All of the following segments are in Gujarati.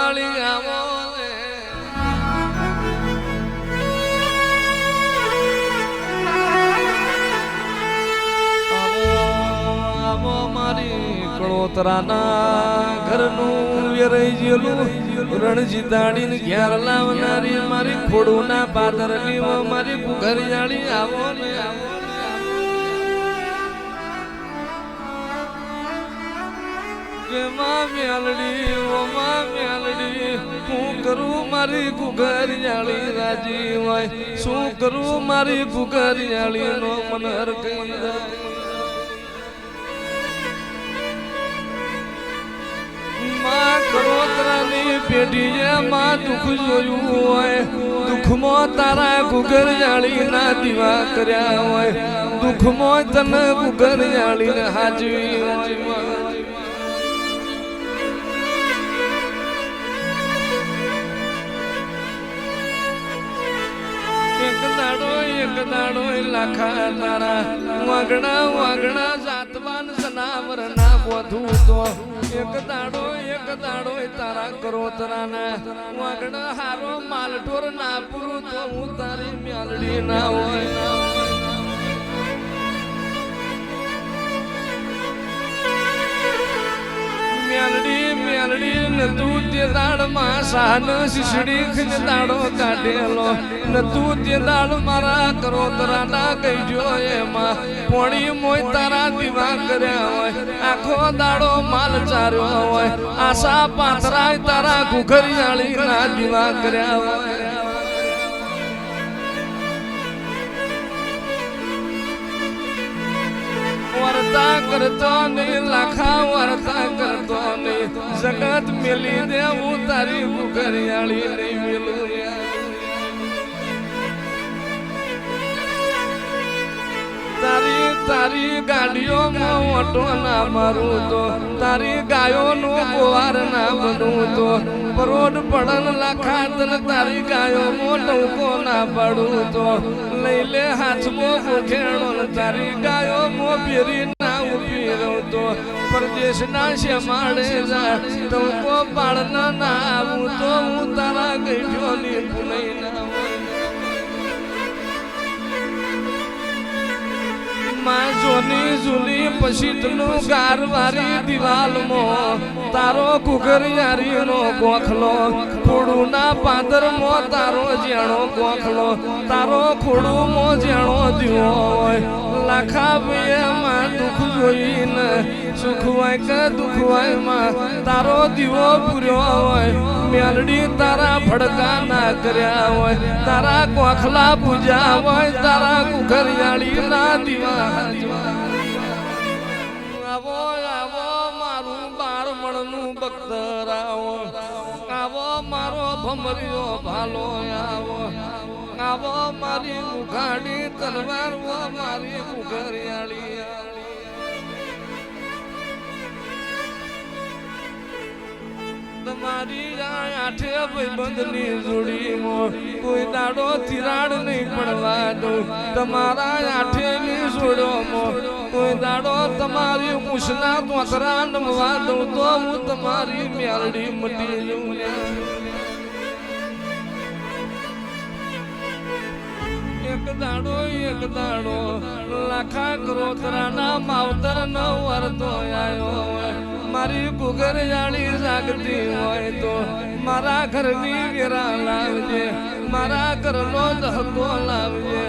વાળી આવો કળોતરાના ઘરનું વેરાઈ જેલું રણજીતાડીને ઘેર લાવનારી મારી ખોડુના પાદરની મારી ઘરિયાળી આવો ને મેલડી હું કરું મારી ઘરિયાળી રાજી હોય શું કરું મારી ઘરિયાળી નો મનર કઈ કરોતરાની પેઢીએ માં દુઃખ જોયું હોય દુઃખમાં તારા ઘરિયાળી ના દીવા કર્યા હોય દુઃખમાં તને ઘરિયાળી ને હાજવી હોય એક દાડો લાખા તારા વાગણા જાતવાન સનાવર ના બોધું તો એક દાડો તારા કરોતરાના વાગણા હારો માલઢોર ના પૂરું તો હું તારી મેલડી ના હોય મેલડી ને તું તે દાડમાં સાન શીશડી ખીજ દાડો કાઢેલો ને તું તે દાડ મારા કરોતરાના કહીજો એમાં પોણી મોય તારા દીવા કર્યા હોય આખો દાડો માલ ચાર્યો હોય આશા પાથરાય તારા ઘરિયાળી ના દીવા કર્યા હોય વર્તા કરતો નહીં લાખા વર્તા કરતો નહીં જગત મેલી દેવું તારી ઘરિયાળી નહીં મેલું તારી ગાડીઓમાં ઓટો ના મારું તો તારી ગાયોનો ગોવાર ના બનવું તો પરોડ પડન લાખા તને તારી ગાયોમાં ટોકો ના પડું તો લઈ લે હાથમાં ગોખેણો તારી ગાયોમાં ફેરી ના ઉભી રહું તો પરદેશના શેમાડે જા ટોકો પાડના ના આવું તો હું તારા ગઈઠોની ભૂલઈ ના જોની જૂની પછીતનું ગારવારી દિવાલમાં તારો ઘરિયાળી નો ગોખલો ખોડું ના પાદરમાં તારો જેણો ગોખલો તારો ખોડું મો જેણો દીવો હોય લાખા ભાઈમાં દુઃખ જોઈને સુખ હોય કે દુઃખ હોય માં તારો દીવો પૂર્યો હોય મેલડી તારા ભડકા ના કર્યા હોય તારા ગોખલા પૂજા હોય તારા ઘરિયાળી ના દીવા આવો આવો મારું બાળમણનું બખ્તર આવો મારો ભમરિયો ભાલો આવો મારી મુખાડી તલવાર મારી ઘરિયાળી તમારી આઠે ભાઈબંધની જોડીમાં કોઈ દાડો તિરાડ નહીં પડવા દઉં તમારા આઠેની જોડોમાં કોઈ દાડો તમારી કુશના તોતરા નમવા દઉં તો હું તમારી મેલડી મટી જઉં એક દાડો લાખા કરોતરાના માવતર ન વરતો આવ્યો મારી ઘરિયાળી જાગતી હોય તો મારા ઘરની વેરા લાવજે મારા ઘરનો ધક્કો લાવજે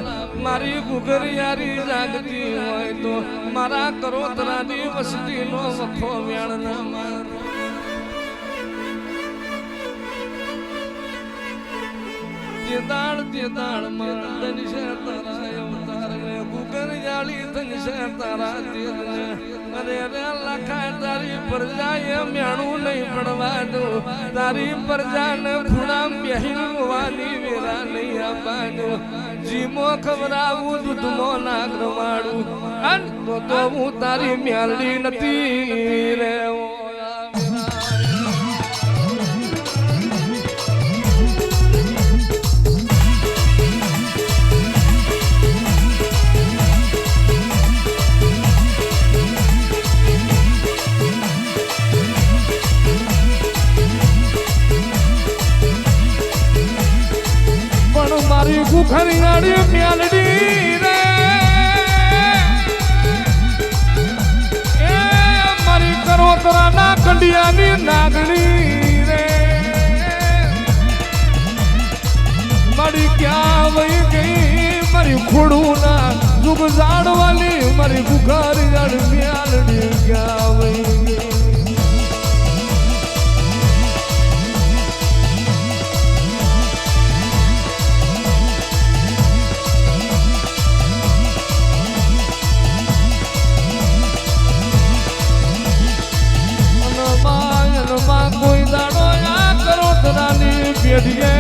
મારી ઘરિયાળી જાગતી હોય તો મારા કરોતરાની વસ્તીનો વખો વેણ ના માર તે દાળ માં ધનશે તારા અવતાર ને ઘરિયાળી ધનશે તારા તેજને અરે રે લખા તારી પ્રજા એ મેણું નહીં પડવા દઉં તારી પ્રજાને ખૂણામ બેહીને હોવાની વેરા નહીં આપવાનું જીમો ખવડાવું દૂધમો નાગ રમાડું અન તો હું તારી મેલડી નથી રે કુખરિયાળી મેલડી રે એ મારી કરોતરાના કંડિયાની નાગણી રે મારી ક્યાં વહી ગઈ મારી ખોડું ના દુઃખ જાડવાલી મારી કુખરિયાળી મેલડી ક્યાં વહી ગઈ કોઈ દાડો આ કરોતરાની પેઢીએ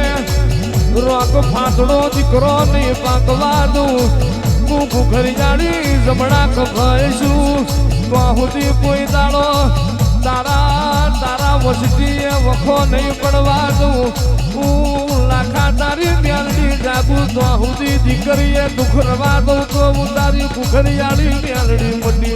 રોક ફાટડો દીકરો નહીં પાકવા દઉં હું કુખરિયાળી જમણા કભાઈશું તો સુધી કોઈ દાડો તારા વસતી વખો નહીં પડવા દઉં હું લાખા તારી મેલડી જાગું તો સુધી દીકરીએ દુઃખ રવા દઉં તો હું તારી કુખરિયાળી મેલડી મોટી